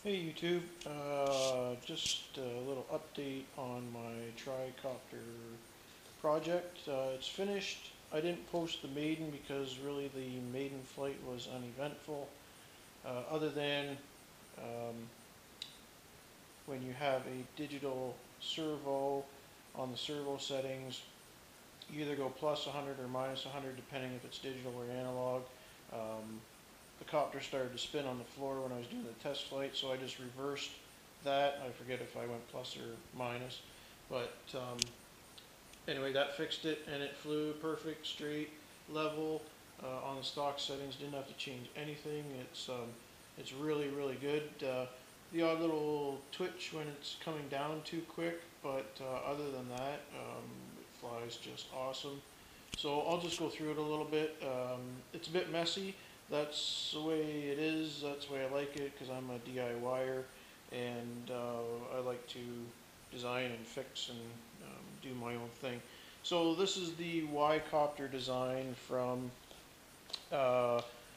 Hey YouTube, just a little update on my tricopter project. It's finished. I didn't post the maiden because really the maiden flight was uneventful, other than um, when you have a digital servo on the servo settings, you either go plus 100 or minus 100 depending if it's digital or analog. The copter started to spin on the floor when I was doing the test flight, so I just reversed that. I forget if I went plus or minus, but anyway, that fixed it, and it flew perfect, straight, level, on the stock settings. Didn't have to change anything. It's really, really good. The odd little twitch when it's coming down too quick, but other than that, it flies just awesome. So I'll just go through it a little bit. It's a bit messy. That's the way it is. That's the way I like it because I'm a DIYer, and I like to design and fix and do my own thing. So this is the Y-copter design from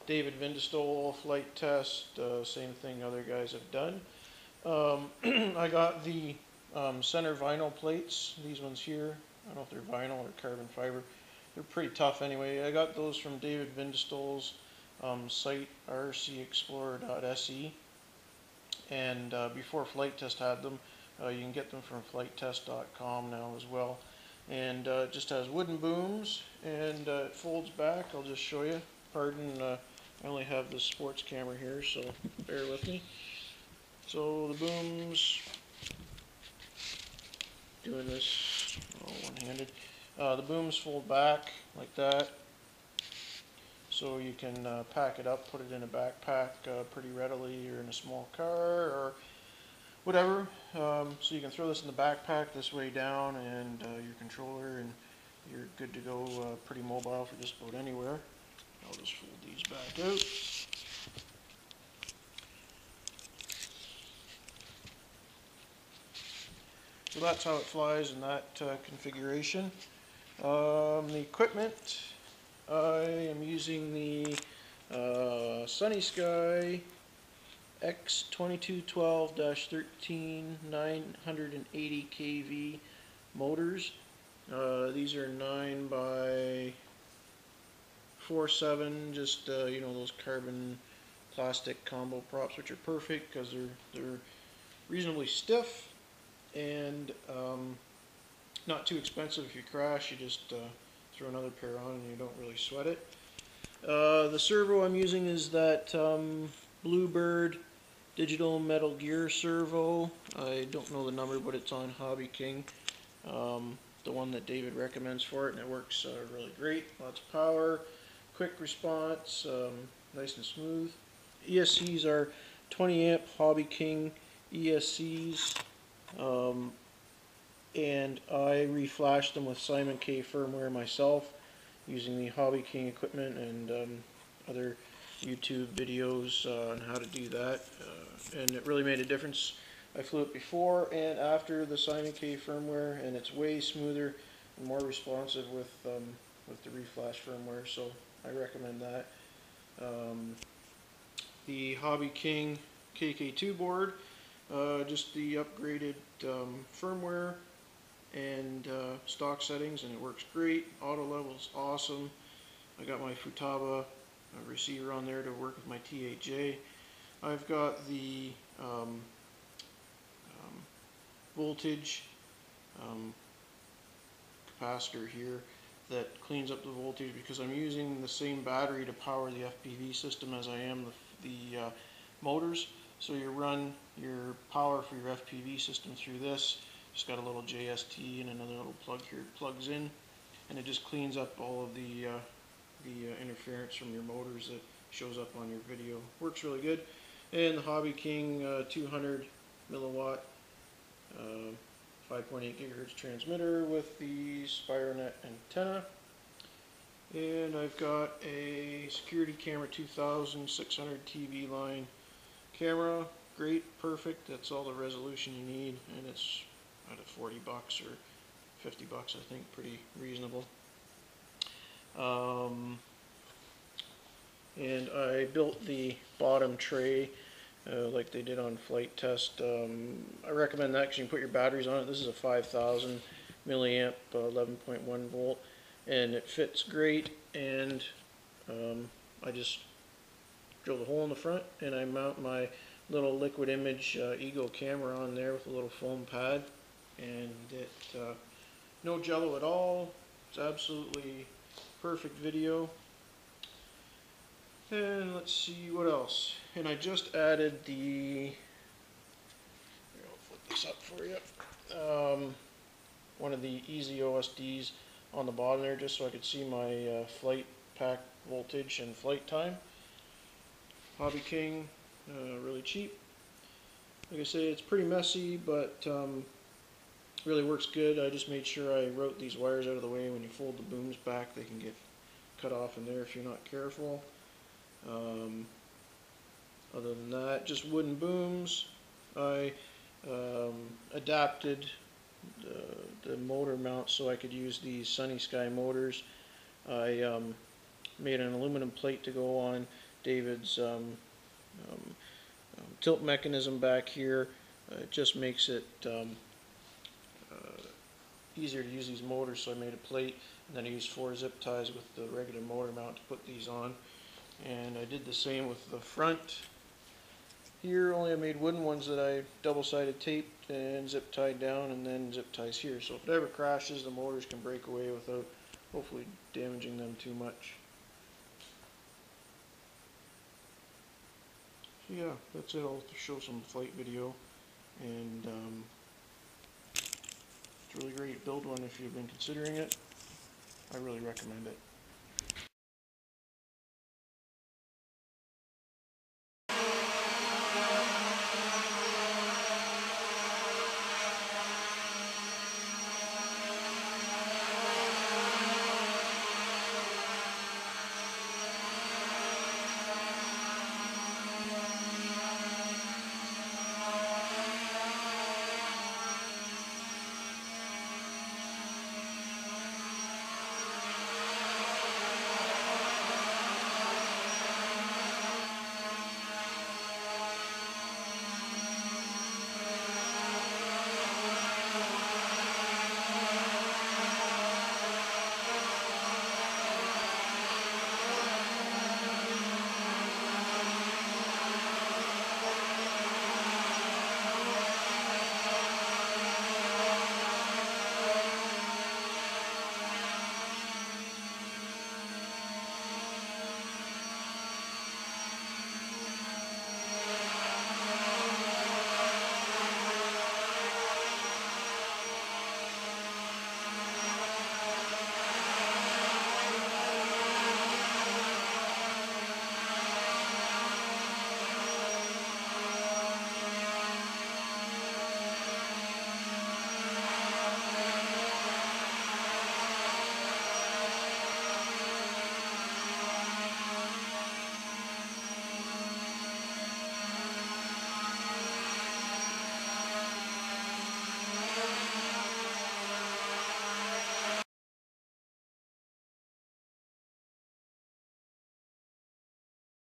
David Windestal, flight test, same thing other guys have done. I got the center vinyl plates, these ones here. I don't know if they're vinyl or carbon fiber. They're pretty tough anyway. I got those from David Windestal's site, rcexplorer.se, and before Flight Test had them. You can get them from flitetest.com now as well. And it just has wooden booms, and it folds back. I'll just show you. Pardon, I only have this sports camera here, so bear with me. So the booms, doing this one-handed. The booms fold back like that, so you can pack it up, put it in a backpack pretty readily, or in a small car, or whatever. So you can throw this in the backpack this way down, and your controller, and you're good to go, pretty mobile for just about anywhere. I'll just fold these back out. So that's how it flies in that configuration. The equipment, I am using the sunnysky X2212-13 980 kV motors. These are 9 by 4.7, just you know, those carbon plastic combo props, which are perfect because they're reasonably stiff and not too expensive. If you crash, you just throw another pair on and you don't really sweat it. The servo I'm using is that Bluebird digital Metal Gear servo. I don't know the number, but it's on hobbyking, the one that David recommends for it, and it works really great. Lots of power, quick response, nice and smooth. ESCs are 20 amp hobbyking ESCs, and I reflashed them with simonk firmware myself using the hobbyking equipment and other YouTube videos on how to do that, and it really made a difference. I flew it before and after the simonk firmware, and it's way smoother and more responsive with the reflashed firmware, so I recommend that. The hobbyking KK2 board, just the upgraded firmware and stock settings, and it works great. Auto level's awesome. I got my Futaba receiver on there to work with my THJ. I've got the voltage capacitor here that cleans up the voltage because I'm using the same battery to power the FPV system as I am the motors. So you run your power for your FPV system through this. Just got a little JST and another little plug here. It plugs in, and it just cleans up all of the interference from your motors that shows up on your video. Works really good. And the hobbyking 200 milliwatt 5.8 gigahertz transmitter with the SpiroNet antenna. And I've got a security camera 2600 TV line camera. Great, perfect. That's all the resolution you need, and it's at $40 or $50, I think, pretty reasonable. And I built the bottom tray like they did on Flight Test. I recommend that because you can put your batteries on it. This is a 5,000 milliamp 11.1 volt, and it fits great. And I just drill a hole in the front, and I mount my little liquid image Eagle camera on there with a little foam pad, and it no jello at all. It's absolutely perfect video. And let's see what else. And I just added the, here, I'll flip this up for you, one of the easy OSDs on the bottom there, just so I could see my flight pack voltage and flight time. Hobbyking, really cheap. Like I say, it's pretty messy, but really works good. I just made sure I wrote these wires out of the way. When you fold the booms back, they can get cut off in there if you're not careful. Other than that, just wooden booms. I adapted the motor mount so I could use these sunnysky motors. I made an aluminum plate to go on David's tilt mechanism back here. It just makes it easier to use these motors, so I made a plate, and then I used 4 zip ties with the regular motor mount to put these on. And I did the same with the front here, only I made wooden ones that I double-sided taped and zip tied down, and then zip ties here. So if it ever crashes, the motors can break away without hopefully damaging them too much. So yeah, that's it. I'll show some flight video, and it's really great. Build one if you've been considering it. I really recommend it.